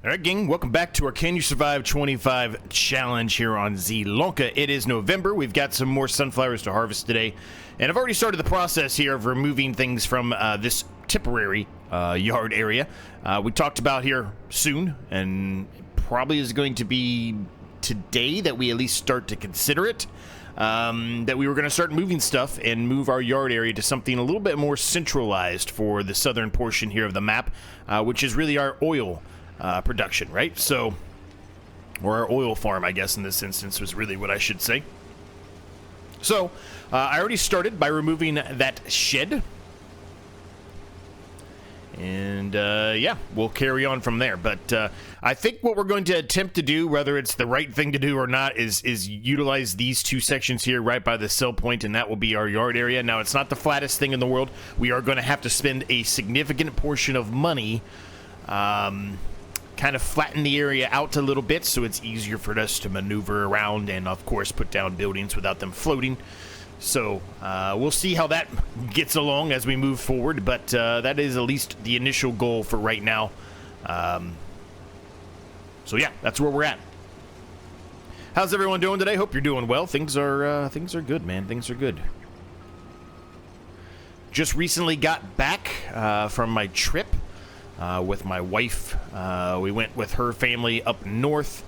Alright, gang, welcome back to our Can You Survive 25 challenge here on Zielonka. It is November. We've got some more sunflowers to harvest today. And I've already started the process here of removing things from this temporary yard area. We talked about here soon, and probably is going to be today that we at least start to consider it. That we were going to start moving stuff and move our yard area to something a little bit more centralized for the southern portion here of the map, which is really our oil production, right? So, or our oil farm, I guess, in this instance was really what I should say. So, I already started by removing that shed. And, yeah, we'll carry on from there. But I think what we're going to attempt to do, whether it's the right thing to do or not, is utilize these two sections here right by the sell point, and that will be our yard area. Now, it's not the flattest thing in the world. We are going to have to spend a significant portion of money kind of flatten the area out a little bit so it's easier for us to maneuver around and, of course, put down buildings without them floating. So we'll see how that gets along as we move forward, but that is at least the initial goal for right now. So yeah, that's where we're at. How's everyone doing today? Hope you're doing well. Things are good, man. Things are good. Just recently got back from my trip with my wife. We went with her family up north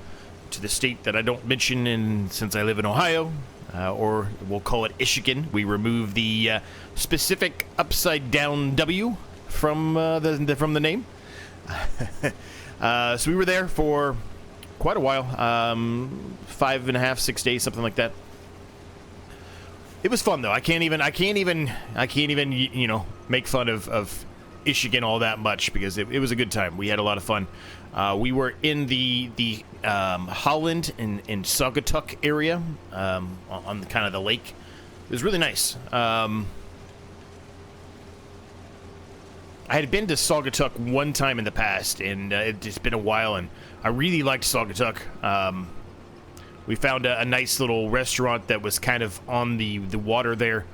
to the state that I don't mention since I live in Ohio. Or we'll call it Michigan. We removed the specific upside down W from the name. So we were there for quite a while, 5.5, 6 days, something like that. It was fun though. I can't even you know, make fun of Michigan all that much because it was a good time. We had a lot of fun. We were in the Holland and Saugatuck area on kind of the lake. It was really nice. I had been to Saugatuck one time in the past, and it's been a while, and I really liked Saugatuck. We found a nice little restaurant that was kind of on the water there.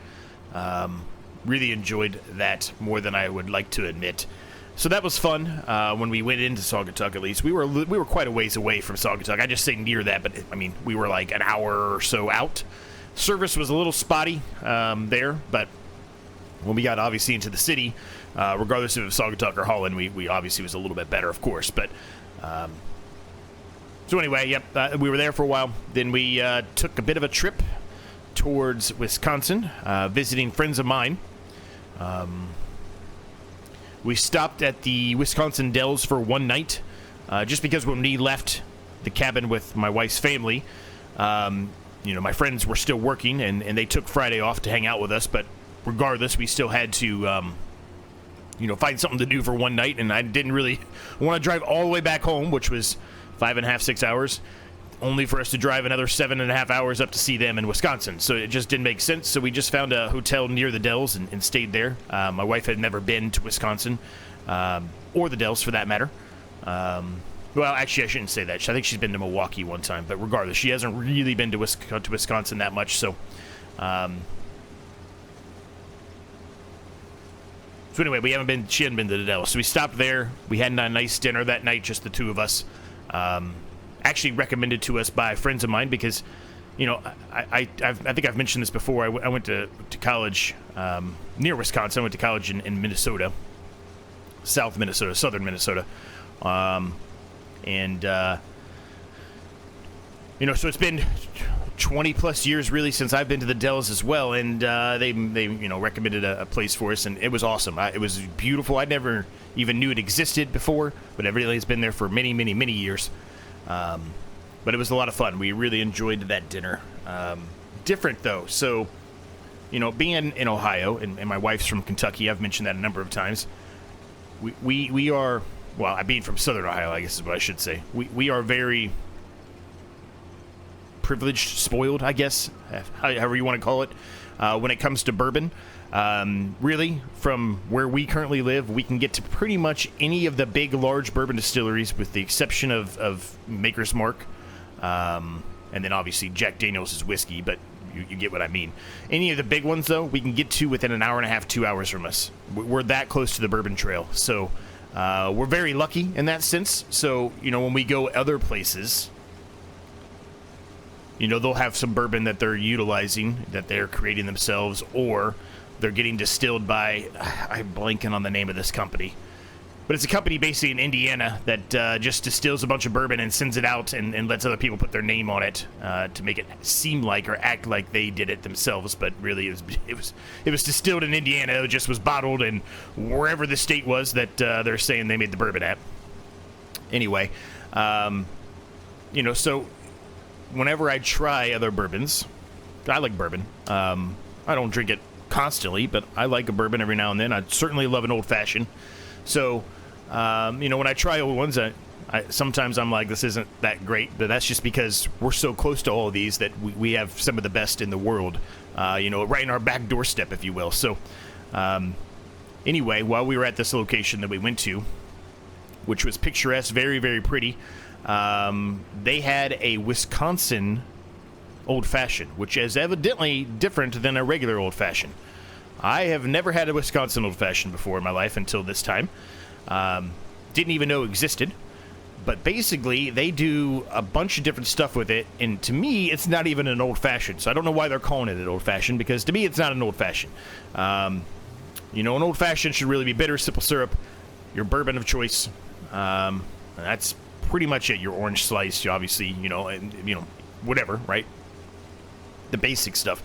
Really enjoyed that more than I would like to admit. So that was fun when we went into Saugatuck, at least. We were quite a ways away from Saugatuck. I just say near that, but, I mean, we were like an hour or so out. Service was a little spotty there, but when we got, obviously, into the city, regardless if it was Saugatuck or Holland, we obviously was a little bit better, of course. But so anyway, yep, we were there for a while. Then we took a bit of a trip towards Wisconsin, visiting friends of mine. We stopped at the Wisconsin Dells for one night, just because when we left the cabin with my wife's family, you know, my friends were still working, and they took Friday off to hang out with us, but regardless, we still had to, you know, find something to do for one night, and I didn't really want to drive all the way back home, which was 5.5, 6 hours, only for us to drive another 7.5 hours up to see them in Wisconsin. So it just didn't make sense. So we just found a hotel near the Dells and stayed there. My wife had never been to Wisconsin, or the Dells for that matter. Well, actually, I shouldn't say that. I think she's been to Milwaukee one time, but regardless, she hasn't really been to Wisconsin that much. So, so anyway, she hadn't been to the Dells. So we stopped there. We had a nice dinner that night, just the two of us. Actually recommended to us by friends of mine because, you know, I think I've mentioned this before. I went to college near Wisconsin. I went to college in Minnesota, southern Minnesota. And, you know, so it's been 20 plus years really since I've been to the Dells as well. And they you know, recommended a place for us, and it was awesome. It was beautiful. I never even knew it existed before, but everybody has been there for many, many, many years. But it was a lot of fun. We really enjoyed that dinner. Different, though. So, you know, being in Ohio, and my wife's from Kentucky, I've mentioned that a number of times. We are, well, being from southern Ohio, I guess is what I should say. We are very privileged, spoiled, I guess, however you want to call it, when it comes to bourbon. Really, from where we currently live, we can get to pretty much any of the big, large bourbon distilleries, with the exception of Maker's Mark, and then obviously Jack Daniel's whiskey, but you get what I mean. Any of the big ones, though, we can get to within an hour and a half, 2 hours from us. We're that close to the bourbon trail, so We're very lucky in that sense. So, you know, when we go other places, you know, they'll have some bourbon that they're utilizing, that they're creating themselves, or they're getting distilled by, I'm blanking on the name of this company. But it's a company basically in Indiana that just distills a bunch of bourbon and sends it out and lets other people put their name on it to make it seem like or act like they did it themselves. But really, it was distilled in Indiana. It just was bottled in wherever the state was that they're saying they made the bourbon at. Anyway, you know, so whenever I try other bourbons, I like bourbon. I don't drink it constantly, but I like a bourbon every now and then. I certainly love an old-fashioned. So, you know, when I try old ones, sometimes I'm like, this isn't that great, but that's just because we're so close to all of these that we have some of the best in the world, you know, right in our back doorstep, if you will. So, anyway, while we were at this location that we went to, which was picturesque, very, very pretty, they had a Wisconsin old-fashioned, which is evidently different than a regular old-fashioned. I have never had a Wisconsin old-fashioned before in my life until this time. Didn't even know existed. But basically, they do a bunch of different stuff with it, and to me, it's not even an old-fashioned. So I don't know why they're calling it an old-fashioned, because to me, it's not an old-fashioned. You know, an old-fashioned should really be bitter, simple syrup, your bourbon of choice. That's pretty much it. Your orange slice, obviously, you know, and, you know, whatever, right? The basic stuff.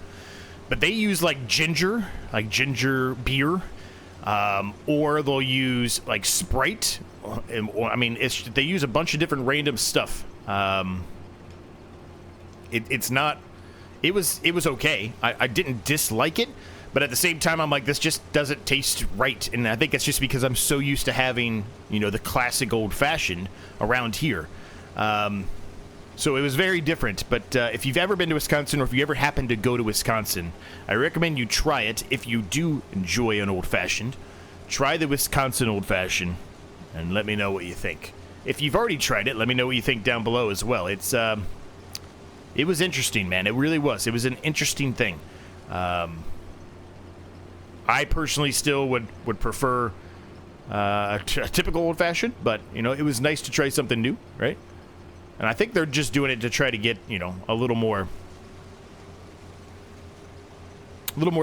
But they use like ginger beer, or they'll use like Sprite. I mean, they use a bunch of different random stuff. It was okay. I didn't dislike it, but at the same time, I'm like, this just doesn't taste right. And I think it's just because I'm so used to having, you know, the classic old fashioned around here. So it was very different, but if you've ever been to Wisconsin or if you ever happen to go to Wisconsin, I recommend you try it. If you do enjoy an old-fashioned, try the Wisconsin old-fashioned and let me know what you think. If you've already tried it, let me know what you think down below as well. It was interesting, man. It really was. It was an interesting thing. I personally still would prefer a typical old-fashioned, but, you know, it was nice to try something new, right? And I think they're just doing it to try to get, you know, a little more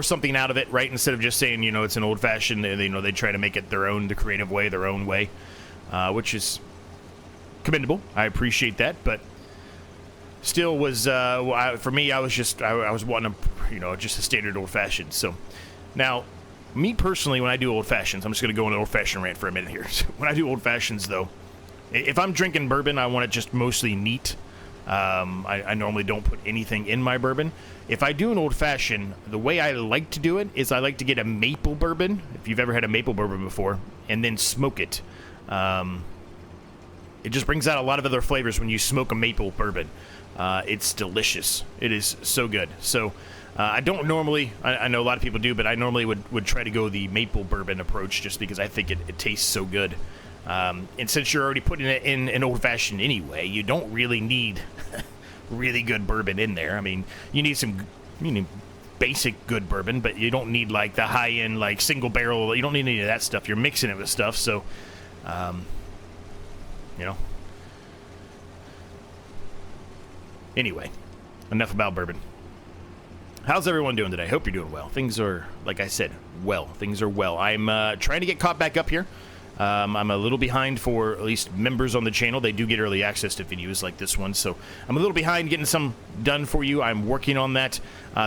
something out of it, right? Instead of just saying, you know, it's an old-fashioned, you know, they try to make it their own, the creative way, their own way, which is commendable. I appreciate that, but still was, for me, I was wanting a, you know, just a standard old-fashioned. So now, me personally, when I do old-fashions, I'm just going to go on an old-fashioned rant for a minute here. So when I do old-fashions, though, if I'm drinking bourbon, I want it just mostly neat. I normally don't put anything in my bourbon. If I do an old-fashioned, the way I like to do it is I like to get a maple bourbon, if you've ever had a maple bourbon before, and then smoke it. It just brings out a lot of other flavors when you smoke a maple bourbon. It's delicious. It is so good. So I don't normally, I know a lot of people do, but I normally would try to go the maple bourbon approach just because I think it tastes so good. And since you're already putting it in an old-fashioned anyway, you don't really need really good bourbon in there. I mean, you need basic good bourbon, but you don't need, like, the high-end, like, single barrel. You don't need any of that stuff. You're mixing it with stuff, so, you know. Anyway, enough about bourbon. How's everyone doing today? Hope you're doing well. Things are, like I said, well. Things are well. I'm trying to get caught back up here. I'm a little behind for at least members on the channel. They do get early access to videos like this one, so I'm a little behind getting some done for you. I'm working on that.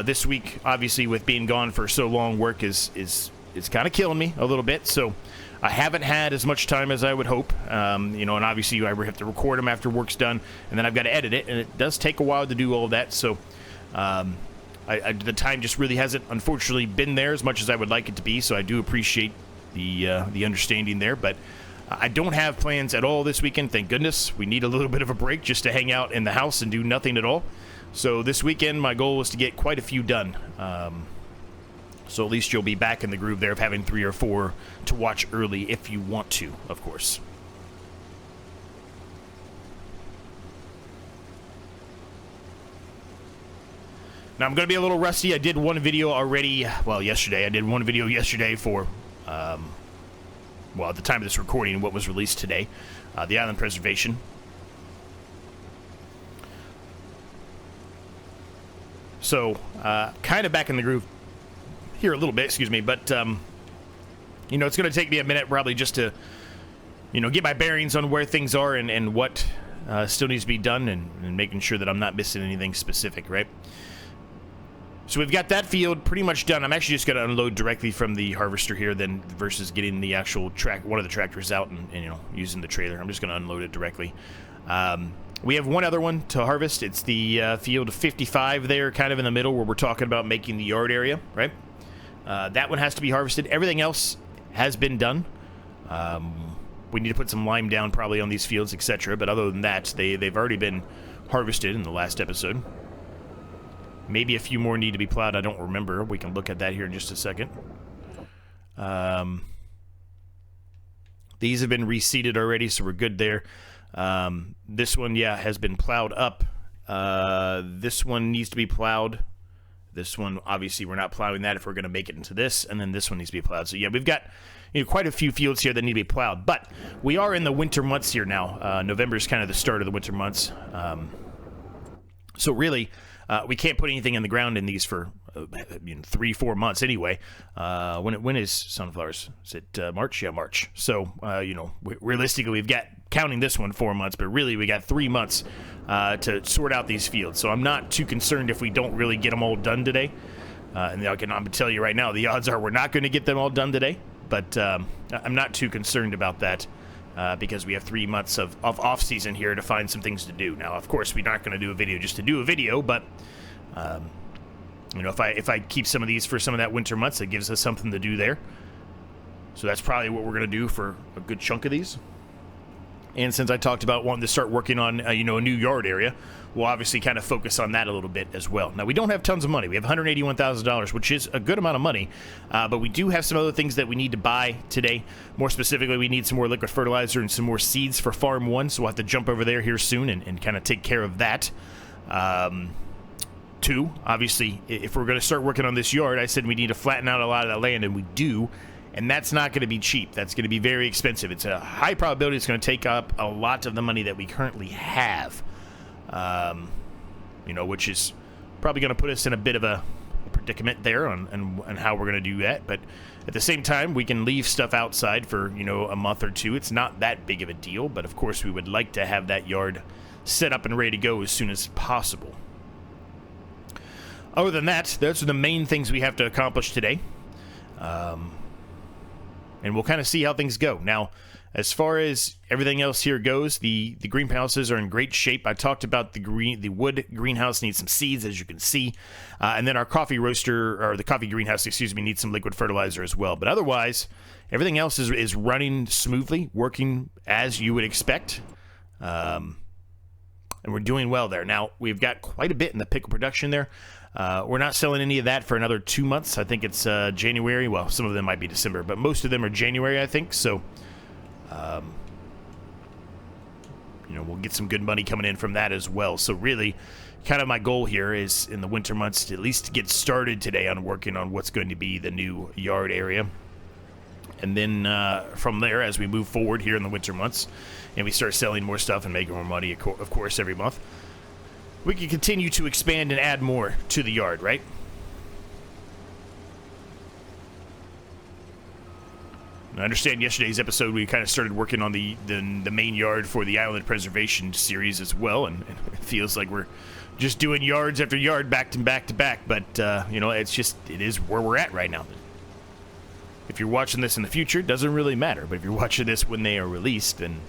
This week, obviously, with being gone for so long, work is kind of killing me a little bit, so I haven't had as much time as I would hope. You know, and obviously, I have to record them after work's done, and then I've got to edit it, and it does take a while to do all that, so the time just really hasn't, unfortunately, been there as much as I would like it to be, so I do appreciate the understanding there, but I don't have plans at all this weekend, thank goodness. We need a little bit of a break just to hang out in the house and do nothing at all. So this weekend, my goal was to get quite a few done. So at least you'll be back in the groove there of having 3 or 4 to watch early if you want to, of course. Now, I'm going to be a little rusty. I did one video already, well, yesterday. I did one video yesterday for well, at the time of this recording, what was released today, the island preservation. So, kind of back in the groove here a little bit, excuse me, but, you know, it's going to take me a minute probably just to, you know, get my bearings on where things are and what still needs to be done, and making sure that I'm not missing anything specific, right? So we've got that field pretty much done. I'm actually just going to unload directly from the harvester here then versus getting the actual one of the tractors out and, you know, using the trailer. I'm just going to unload it directly. We have one other one to harvest. It's the field 55 there, kind of in the middle where we're talking about making the yard area, right? That one has to be harvested. Everything else has been done. We need to put some lime down probably on these fields, etc. But other than that, they've already been harvested in the last episode. Maybe a few more need to be plowed. I don't remember. We can look at that here in just a second. These have been reseeded already, so we're good there. This one, yeah, has been plowed up. This one needs to be plowed. This one, obviously, we're not plowing that if we're going to make it into this. And then this one needs to be plowed. So, yeah, we've got, you know, quite a few fields here that need to be plowed. But we are in the winter months here now. November is kind of the start of the winter months. So, really, we can't put anything in the ground in these for 3-4 months anyway. When is sunflowers? Is it March? Yeah, March. So, you know, realistically, we've got, counting this one, 4 months, but really we got 3 months to sort out these fields. So I'm not too concerned if we don't really get them all done today. And I'm going to tell you right now, the odds are we're not going to get them all done today. But I'm not too concerned about that because we have 3 months of off-season here to find some things to do. Now, of course, we're not going to do a video just to do a video, but... you know, if I keep some of these for some of that winter months, it gives us something to do there. So that's probably what we're going to do for a good chunk of these. And since I talked about wanting to start working on, you know, a new yard area, we'll obviously kind of focus on that a little bit as well. Now, we don't have tons of money. We have $181,000, which is a good amount of money. But we do have some other things that we need to buy today. More specifically, we need some more liquid fertilizer and some more seeds for Farm 1. So we'll have to jump over there here soon and kind of take care of that. 2, obviously, if we're going to start working on this yard, I said we need to flatten out a lot of that land, and we do. And that's not going to be cheap. That's going to be very expensive. It's a high probability it's going to take up a lot of the money that we currently have. You know, which is probably going to put us in a bit of a predicament there on how we're going to do that. But at the same time, we can leave stuff outside for, you know, a month or 2. It's not that big of a deal. But, of course, we would like to have that yard set up and ready to go as soon as possible. Other than that, those are the main things we have to accomplish today. And we'll kind of see how things go. Now, as far as everything else here goes, the greenhouses are in great shape. I talked about the wood greenhouse needs some seeds, as you can see. And then our coffee roaster, or the coffee greenhouse, excuse me, needs some liquid fertilizer as well. But otherwise, everything else is running smoothly, working as you would expect. And we're doing well there. Now, we've got quite a bit in the pickle production there. We're not selling any of that for another 2 months. I think it's January. Well, some of them might be December, but most of them are January, I think. So, you know, we'll get some good money coming in from that as well. So really, kind of my goal here is in the winter months to at least get started today on working on what's going to be the new yard area. And then from there, as we move forward here in the winter months, and we start selling more stuff and making more money, of course, every month, we can continue to expand and add more to the yard, right? I understand yesterday's episode we kind of started working on the main yard for the island preservation series as well, and it feels like we're just doing yards after yard back to back, but you know, it is where we're at right now. If you're watching this in the future, it doesn't really matter, but if you're watching this when they are released, then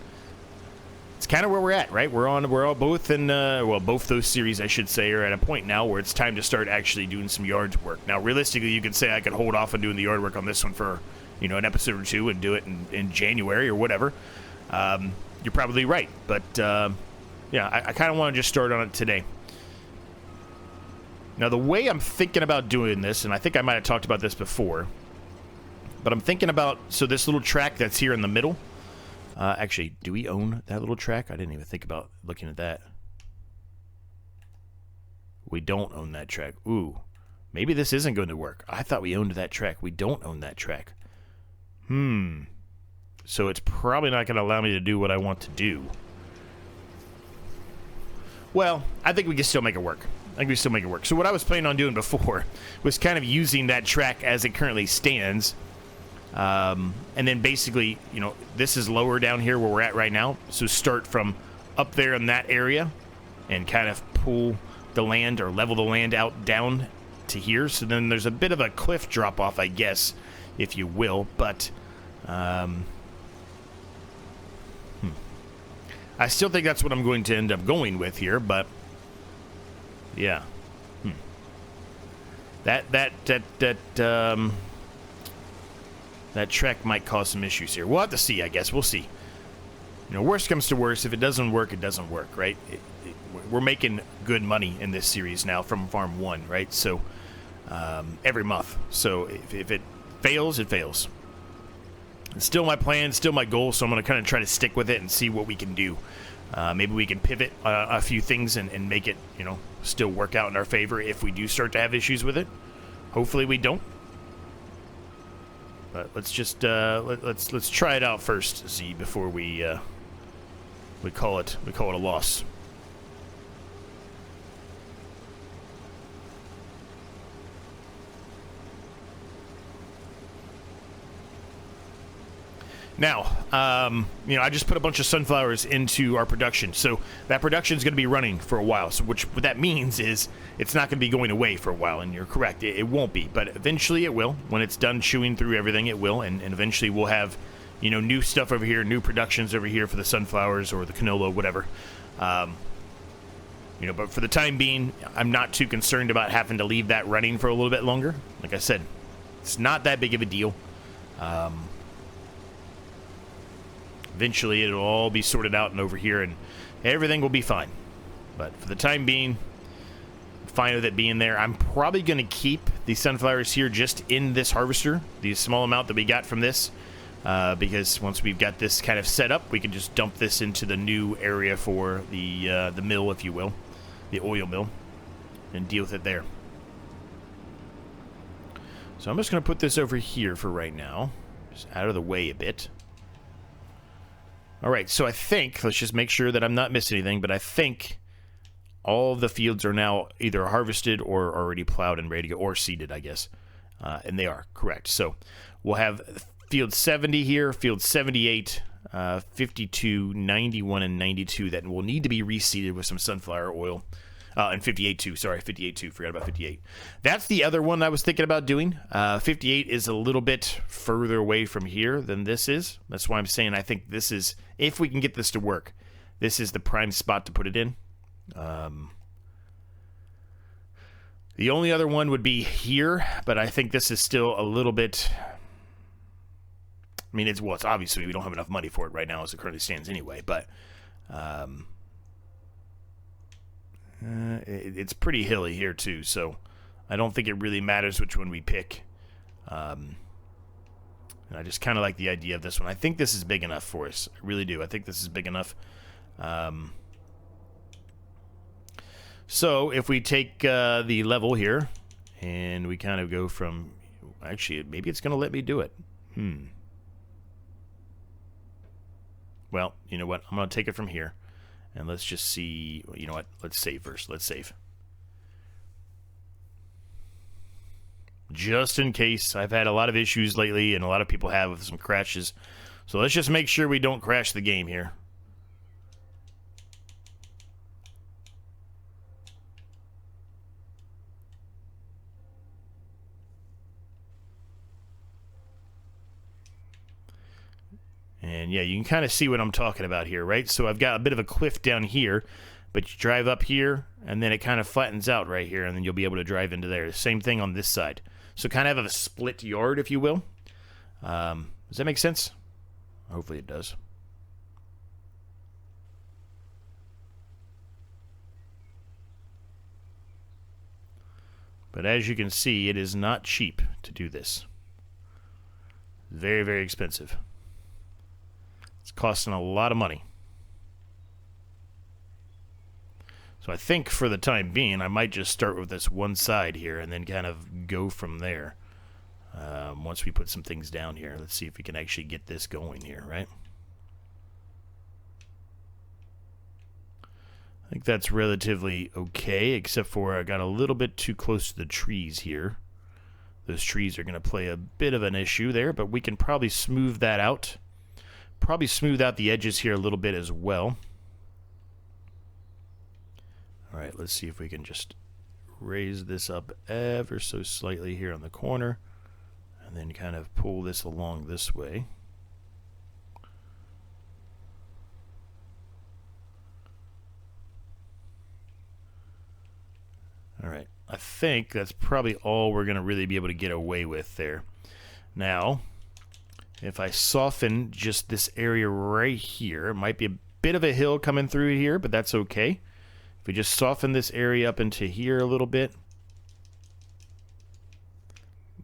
it's kind of where we're at, right? We're all both in, well, both those series, I should say, are at a point now where it's time to start actually doing some yards work. Now, realistically, you could say I could hold off on doing the yard work on this one for, you know, an episode or 2 and do it in January or whatever. You're probably right, but yeah, I kind of want to just start on it today. Now, the way I'm thinking about doing this, and I think I might have talked about this before, but I'm thinking about, so this little track that's here in the middle. Actually, do we own that little track? I didn't even think about looking at that. We don't own that track. Ooh, maybe this isn't going to work. I thought we owned that track. We don't own that track. so it's probably not going to allow me to do what I want to do. Well, I think we can still make it work. I think we still make it work. So what I was planning on doing before was kind of using that track as it currently stands. And then basically, you know, this is lower down here where we're at right now. So start from up there in that area and kind of pull the land or level the land out down to here. So then there's a bit of a cliff drop off, I guess, if you will. But I still think that's what I'm going to end up going with here. But yeah. That trek might cause some issues here. We'll have to see, I guess. We'll see. You know, worst comes to worst. If it doesn't work, it doesn't work, right? We're making good money in this series now from Farm 1, right? So, every month. So, if it fails, it fails. It's still my plan, still my goal, so I'm going to kind of try to stick with it and see what we can do. Maybe we can pivot a few things and make it, you know, still work out in our favor if we do start to have issues with it. Hopefully we don't. But let's just let's try it out first, Z, before we call it a loss. Now, you know, I just put a bunch of sunflowers into our production, so that production is going to be running for a while. So, what that means is it's not going to be going away for a while, and you're correct, it won't be. But eventually it will. When it's done chewing through everything, it will, and eventually we'll have, you know, new stuff over here, new productions over here for the sunflowers or the canola, whatever. You know, but for the time being, I'm not too concerned about having to leave that running for a little bit longer. Like I said, it's not that big of a deal. Eventually, it'll all be sorted out and over here, and everything will be fine. But for the time being, fine with it being there. I'm probably going to keep the sunflowers here just in this harvester, the small amount that we got from this, because once we've got this kind of set up, we can just dump this into the new area for the mill, if you will, the oil mill, and deal with it there. So I'm just going to put this over here for right now, just out of the way a bit. All right, so I think, let's just make sure that I'm not missing anything, but I think all of the fields are now either harvested or already plowed and ready to go, or seeded, I guess. And they are, correct. So we'll have field 70 here, field 78, 52, 91, and 92 that will need to be reseeded with some sunflower oil. And 58 too, sorry, 58 too, forgot about 58. That's the other one I was thinking about doing. 58 is a little bit further away from here than this is. That's why I'm saying I think this is, if we can get this to work, this is the prime spot to put it in. The only other one would be here, but I think this is still a little bit, I mean, it's obviously we don't have enough money for it right now as it currently stands anyway, but it's pretty hilly here too, so I don't think it really matters which one we pick. And I just kind of like the idea of this one. I think this is big enough for us. I really do. I think this is big enough. So if we take the level here and we kind of go from, actually, maybe it's going to let me do it. Well, you know what? I'm going to take it from here. And let's just see, you know what, let's save first. Let's save. Just in case. I've had a lot of issues lately, and a lot of people have with some crashes. So let's just make sure we don't crash the game here. And yeah, you can kind of see what I'm talking about here, right? So I've got a bit of a cliff down here, but you drive up here, and then it kind of flattens out right here, and then you'll be able to drive into there. Same thing on this side. So kind of a split yard, if you will. Does that make sense? Hopefully it does. But as you can see, it is not cheap to do this. Very, very expensive. It's costing a lot of money. So I think for the time being, I might just start with this one side here and then kind of go from there. once we put some things down here. Let's see if we can actually get this going here, right? I think that's relatively okay, except for I got a little bit too close to the trees here. Those trees are going to play a bit of an issue there, but we can probably smooth that out. Probably smooth out the edges here a little bit as well. All right, let's see if we can just raise this up ever so slightly here on the corner, and then kind of pull this along this way. All right, I think that's probably all we're going to really be able to get away with there. Now, if I soften just this area right here, it might be a bit of a hill coming through here, but that's okay. If we just soften this area up into here a little bit,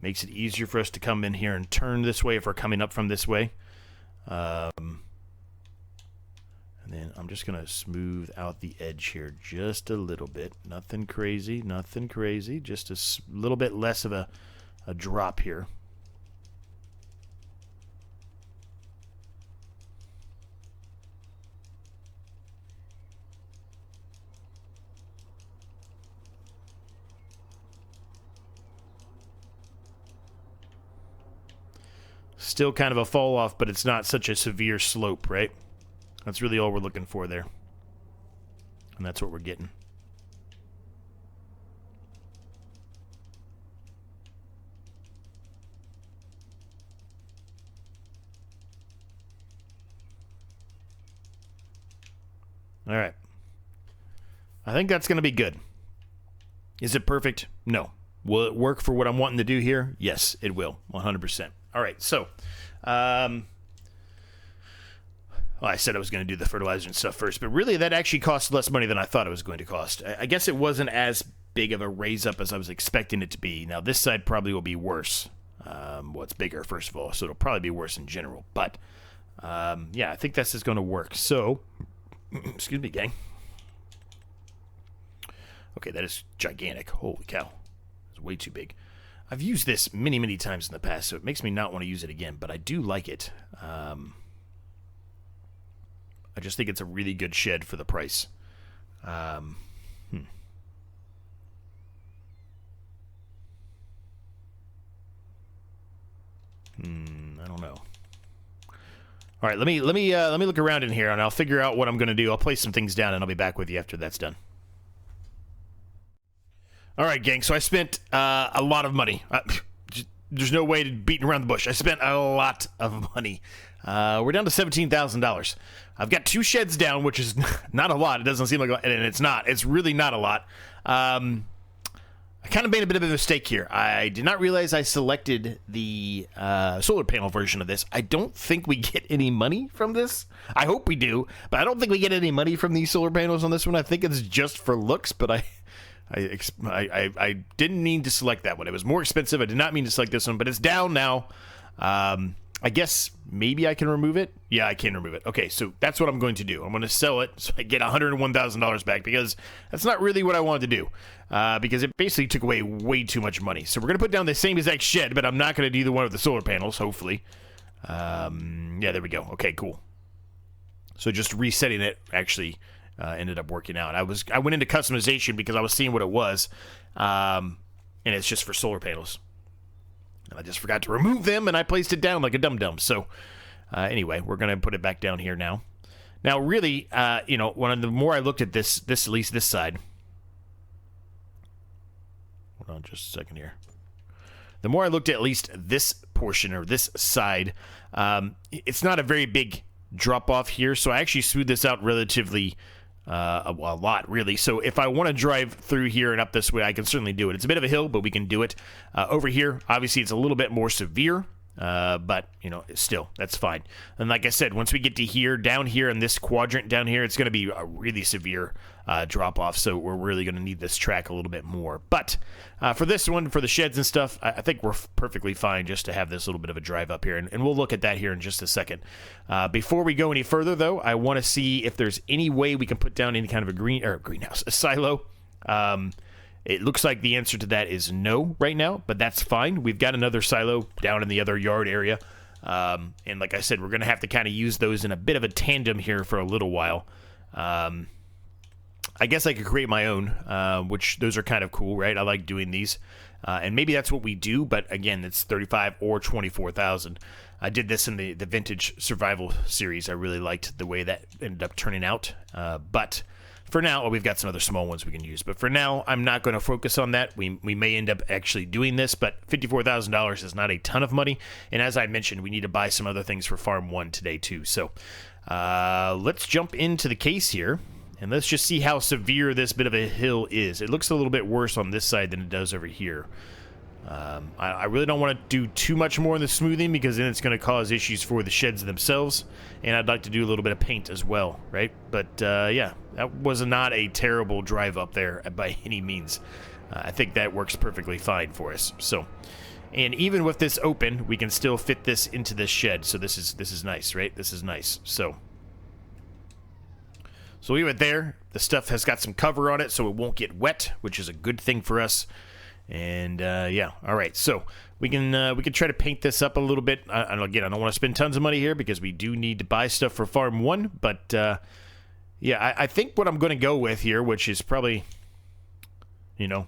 makes it easier for us to come in here and turn this way if we're coming up from this way. And then I'm just going to smooth out the edge here just a little bit. Nothing crazy, nothing crazy. Just a little bit less of a drop here. Still kind of a fall off, but it's not such a severe slope, right? That's really all we're looking for there. And that's what we're getting. All right. I think that's going to be good. Is it perfect? No. Will it work for what I'm wanting to do here? Yes, it will. 100%. All right, so well, I said I was going to do the fertilizer and stuff first, but really that actually cost less money than I thought it was going to cost. I guess it wasn't as big of a raise up as I was expecting it to be. Now, this side probably will be worse. Well, it's bigger, first of all, so it'll probably be worse in general. But, yeah, I think this is going to work. So, excuse me, gang. Okay, that is gigantic. Holy cow. It's way too big. I've used this many, many times in the past, so it makes me not want to use it again, but I do like it. I just think it's a really good shed for the price. I don't know. All right, let me look around in here, and I'll figure out what I'm going to do. I'll place some things down, and I'll be back with you after that's done. All right, gang, so I spent a lot of money. There's no way to beating around the bush. I spent a lot of money. We're down to $17,000. I've got 2 sheds down, which is not a lot. It doesn't seem like a lot, and it's not. It's really not a lot. I kind of made a bit of a mistake here. I did not realize I selected the solar panel version of this. I don't think we get any money from this. I hope we do, but I don't think we get any money from these solar panels on this one. I think it's just for looks, but I didn't mean to select that one. It was more expensive. I did not mean to select this one, but it's down now. I guess maybe I can remove it. Yeah, I can remove it. Okay, so that's what I'm going to do. I'm going to sell it so I get $101,000 back, because that's not really what I wanted to do, because it basically took away way too much money. So we're going to put down the same exact shed, but I'm not going to do the one with the solar panels, hopefully. Yeah, there we go. Okay, cool. So just resetting it actually ended up working out. I went into customization because I was seeing what it was, and it's just for solar panels. And I just forgot to remove them, and I placed it down like a dum-dum. So anyway, we're going to put it back down here now. Now, really, you know, the more I looked at this at least this side. Hold on just a second here. The more I looked at least this portion or this side, it's not a very big drop-off here. So I actually smoothed this out relatively a lot, really. So if I want to drive through here and up this way, I can certainly do it. It's a bit of a hill, but we can do it. Over here, obviously, it's a little bit more severe, but, you know, still, that's fine. And like I said, once we get to here, down here in this quadrant down here, it's going to be a really severe drop-off, so we're really going to need this track a little bit more. But for this one, for the sheds and stuff, I think we're perfectly fine just to have this little bit of a drive up here, and we'll look at that here in just a second. Before we go any further, though, I want to see if there's any way we can put down any kind of a greenhouse, a silo. It looks like the answer to that is no right now, but that's fine. We've got another silo down in the other yard area. And like I said, we're going to have to kind of use those in a bit of a tandem here for a little while. I guess I could create my own, which those are kind of cool, right? I like doing these. And maybe that's what we do, but again, it's 35 or 24,000. I did this in the Vintage Survival series. I really liked the way that ended up turning out. But for now, we've got some other small ones we can use. But for now, I'm not going to focus on that. We may end up actually doing this, but $54,000 is not a ton of money. And as I mentioned, we need to buy some other things for Farm 1 today too. So let's jump into the case here. And let's just see how severe this bit of a hill is. It looks a little bit worse on this side than it does over here. I really don't want to do too much more in the smoothing because then it's going to cause issues for the sheds themselves. And I'd like to do a little bit of paint as well, right? But yeah, that was not a terrible drive up there by any means. I think that works perfectly fine for us. So, and even with this open, we can still fit this into this shed. So this is nice, right? This is nice. So leave it there. The stuff has got some cover on it, so it won't get wet, which is a good thing for us. And yeah, all right. So we can try to paint this up a little bit. Again, I don't want to spend tons of money here because we do need to buy stuff for Farm 1. But yeah, I think what I'm going to go with here, which is probably, you know,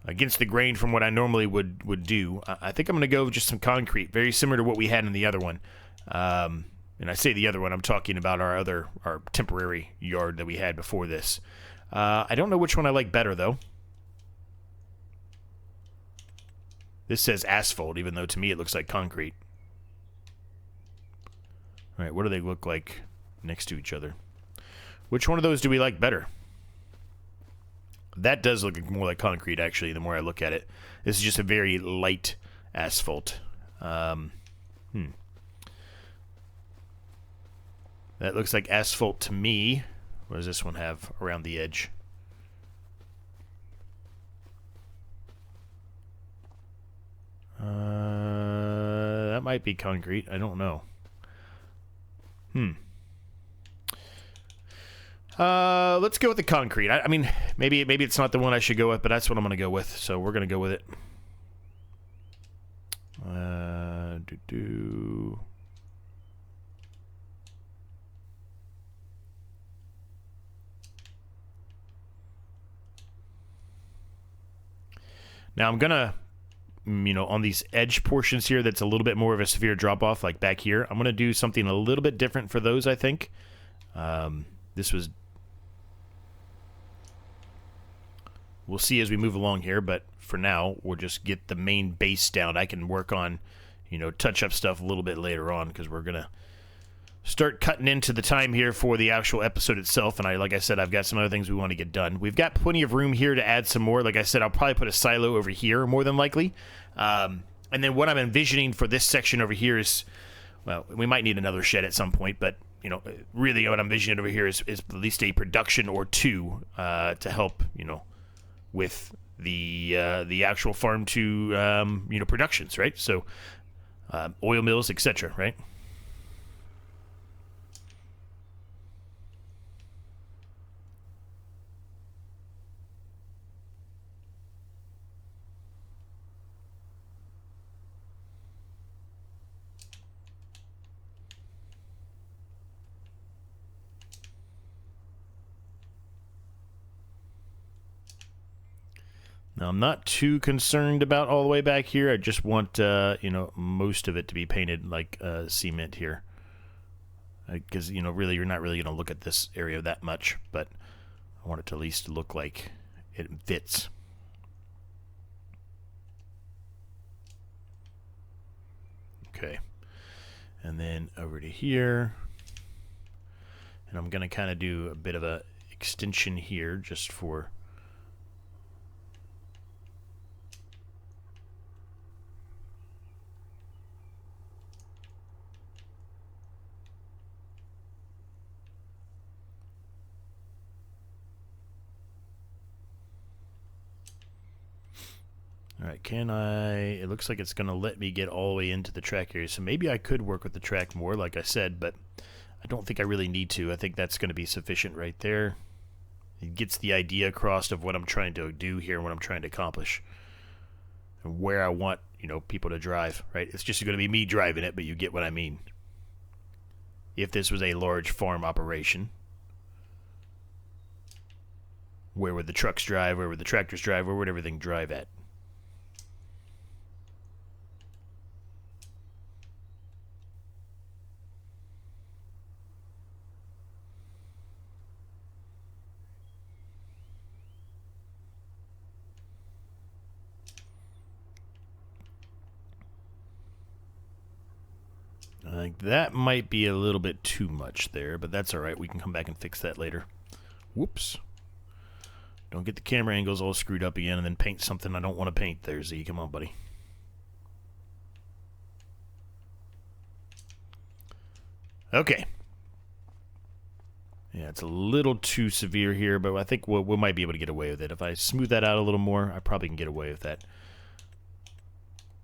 against the grain from what I normally would do. I think I'm going to go with just some concrete, very similar to what we had in the other one. And I say the other one, I'm talking about our temporary yard that we had before this. I don't know which one I like better, though. This says asphalt, even though to me it looks like concrete. All right, what do they look like next to each other? Which one of those do we like better? That does look more like concrete, actually, the more I look at it. This is just a very light asphalt. That looks like asphalt to me. What does this one have around the edge? That might be concrete. I don't know. Let's go with the concrete. I mean, maybe it's not the one I should go with, but that's what I'm going to go with. So we're going to go with it. Now I'm going to, you know, on these edge portions here that's a little bit more of a severe drop-off, like back here, I'm going to do something a little bit different for those, I think. This was... We'll see as we move along here, but for now, we'll just get the main base down. I can work on, you know, touch-up stuff a little bit later on, because we're going to start cutting into the time here for the actual episode itself. And like I said, I've got some other things we want to get done. We've got plenty of room here to add some more. Like I said, I'll probably put a silo over here more than likely. And then what I'm envisioning for this section over here is, well, we might need another shed at some point, but you know, really what I'm envisioning over here is at least a production or two to help, you know, with the actual farm to you know, productions, right? So oil mills, etc., right? Now, I'm not too concerned about all the way back here. I just want, you know, most of it to be painted like cement here. Because, you know, really, you're not really going to look at this area that much. But I want it to at least look like it fits. Okay. And then over to here. And I'm going to kind of do a bit of a extension here just for... Alright, can I... It looks like it's going to let me get all the way into the track area, so maybe I could work with the track more, like I said, but I don't think I really need to. I think that's going to be sufficient right there. It gets the idea across of what I'm trying to do here, what I'm trying to accomplish, and where I want, people to drive, right? It's just going to be me driving it, but you get what I mean. If this was a large farm operation, where would the trucks drive? Where would the tractors drive? Where would everything drive at? I think that might be a little bit too much there, but that's all right. We can come back and fix that later. Whoops. Don't get the camera angles all screwed up again and then paint something I don't want to paint there, Z. Come on, buddy. Okay. Yeah, it's a little too severe here, but I think we might be able to get away with it. If I smooth that out a little more, I probably can get away with that.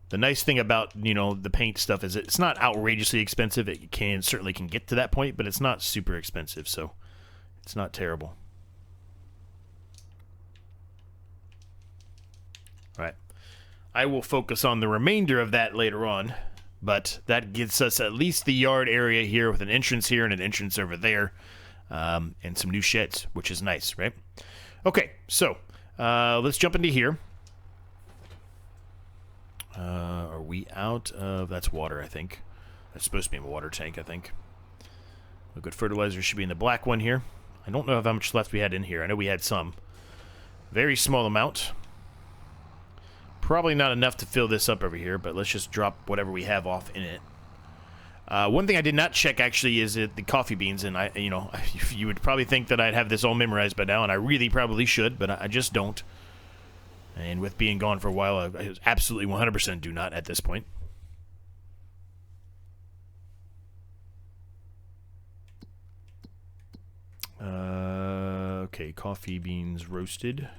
The nice thing about, the paint stuff is it's not outrageously expensive. It certainly can get to that point, but it's not super expensive, so it's not terrible. All right. I will focus on the remainder of that later on, but that gets us at least the yard area here with an entrance here and an entrance over there, and some new sheds, which is nice, right? Okay, so let's jump into here. Are we out of... That's water, I think. That's supposed to be in a water tank, I think. Liquid fertilizer should be in the black one here. I don't know how much left we had in here. I know we had some. Very small amount. Probably not enough to fill this up over here, but let's just drop whatever we have off in it. One thing I did not check, actually, is the coffee beans, and you would probably think that I'd have this all memorized by now, and I really probably should, but I just don't. And with being gone for a while, I absolutely 100% do not at this point. Okay, coffee beans roasted.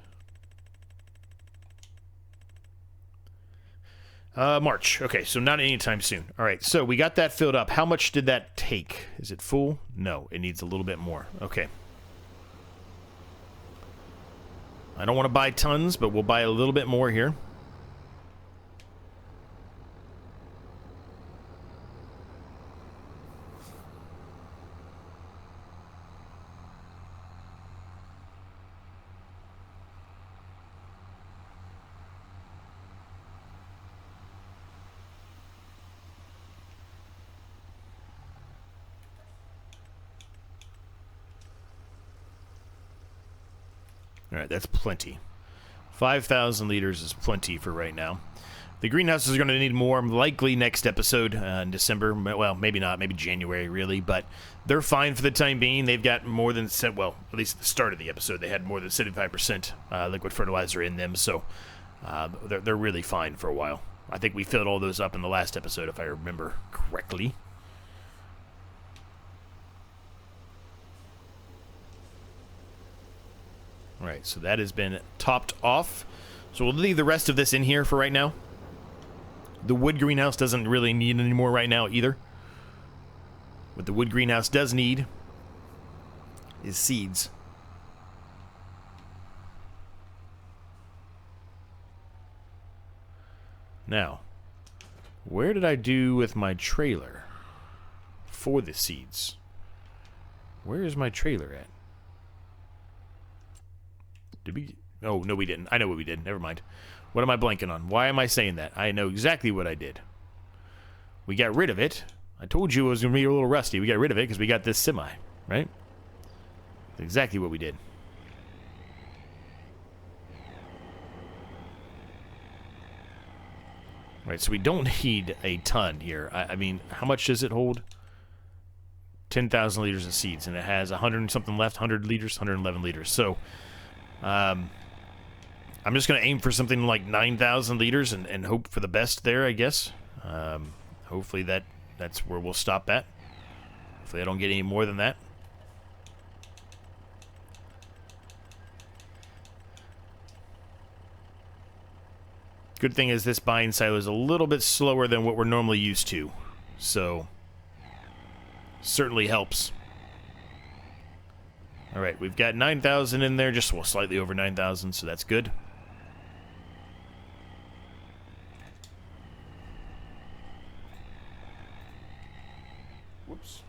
March. Okay, so not anytime soon. All right, so we got that filled up. How much did that take? Is it full? No, it needs a little bit more. Okay. I don't want to buy tons, but we'll buy a little bit more here. All right, that's plenty. 5,000 liters is plenty for right now. The greenhouses are going to need more, likely next episode in December. Well, maybe not, maybe January, really. But they're fine for the time being. They've got more than, well, at least at the start of the episode, they had more than 75% liquid fertilizer in them. So they're really fine for a while. I think we filled all those up in the last episode, if I remember correctly. All right, so that has been topped off. So we'll leave the rest of this in here for right now. The wood greenhouse doesn't really need any more right now either. What the wood greenhouse does need is seeds. Now, where did I do with my trailer for the seeds? Where is my trailer at? Did we? Oh, no, we didn't. I know what we did. Never mind. What am I blanking on? Why am I saying that? I know exactly what I did. We got rid of it. I told you it was going to be a little rusty. We got rid of it because we got this semi, right? That's exactly what we did. Right, so we don't need a ton here. I mean, how much does it hold? 10,000 liters of seeds, and it has 100 and something left, 100 liters, 111 liters. So, I'm just going to aim for something like 9,000 liters and hope for the best there, I guess. Hopefully that's where we'll stop at. Hopefully I don't get any more than that. Good thing is this buying silo is a little bit slower than what we're normally used to. So, certainly helps. All right, we've got 9,000 in there, just slightly over 9,000, so that's good. Whoops.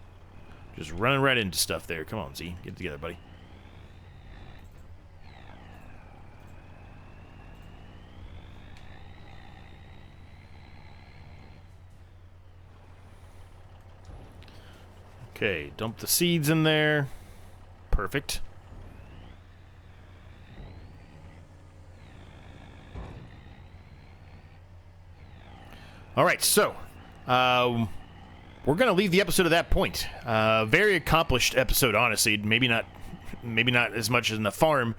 Just running right into stuff there. Come on, Z. Get it together, buddy. Okay, dump the seeds in there. Perfect. All right, so we're going to leave the episode at that point. Very accomplished episode, honestly. Maybe not as much as in the farm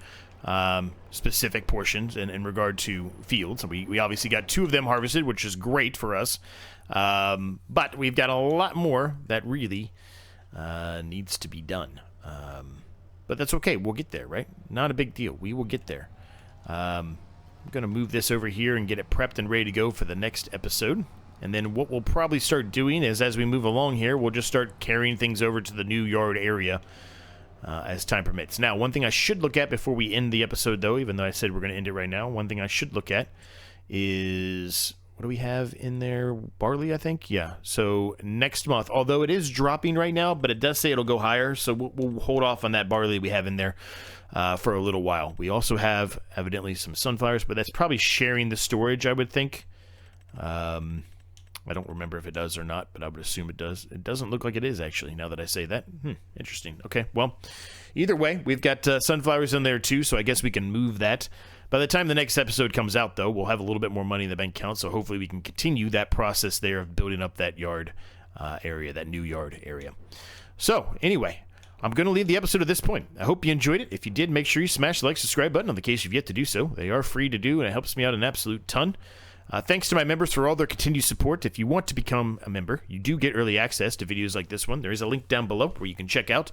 specific portions in regard to fields. We obviously got 2 of them harvested, which is great for us. But we've got a lot more that really needs to be done. But that's okay. We'll get there, right? Not a big deal. We will get there. I'm going to move this over here and get it prepped and ready to go for the next episode. And then what we'll probably start doing is, as we move along here, we'll just start carrying things over to the new yard area as time permits. Now, one thing I should look at before we end the episode, though, even though I said we're going to end it right now, one thing I should look at is... What do we have in there? Barley, I think? Yeah. So next month, although it is dropping right now, but it does say it'll go higher, so we'll hold off on that barley we have in there for a little while. We also have, evidently, some sunflowers, but that's probably sharing the storage, I would think. I don't remember if it does or not, but I would assume it does. It doesn't look like it is, actually, now that I say that. Interesting. Okay, well, either way, we've got sunflowers in there, too, so I guess we can move that. By the time the next episode comes out, though, we'll have a little bit more money in the bank account, so hopefully we can continue that process there of building up that yard area, that new yard area. So, anyway, I'm going to leave the episode at this point. I hope you enjoyed it. If you did, make sure you smash the like, subscribe button on the case you've yet to do so. They are free to do, and it helps me out an absolute ton. Thanks to my members for all their continued support. If you want to become a member, you do get early access to videos like this one. There is a link down below where you can check out.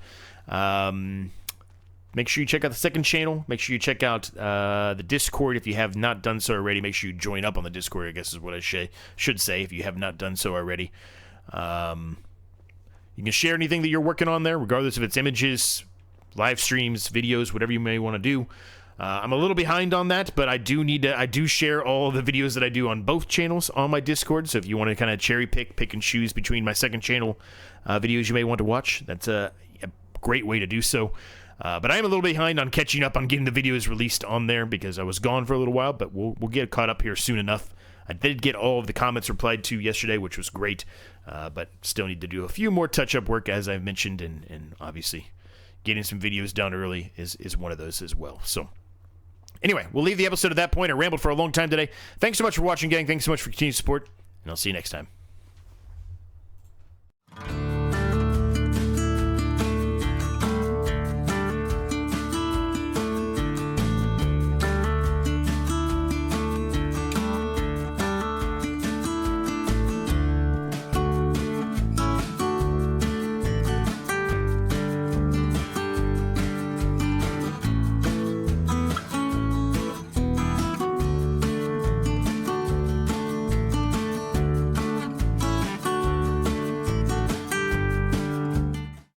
Make sure you check out the second channel. Make sure you check out the Discord if you have not done so already. Make sure you join up on the Discord, I guess is what I should say, if you have not done so already. You can share anything that you're working on there, regardless if it's images, live streams, videos, whatever you may want to do. I'm a little behind on that, but I do share all the videos that I do on both channels on my Discord, so if you want to kind of cherry pick and choose between my second channel videos you may want to watch, that's a great way to do so. But I am a little behind on catching up on getting the videos released on there because I was gone for a little while, but we'll get caught up here soon enough. I did get all of the comments replied to yesterday, which was great, but still need to do a few more touch-up work, as I've mentioned, and obviously getting some videos done early is one of those as well. So anyway, we'll leave the episode at that point. I rambled for a long time today. Thanks so much for watching, gang. Thanks so much for continued support, and I'll see you next time.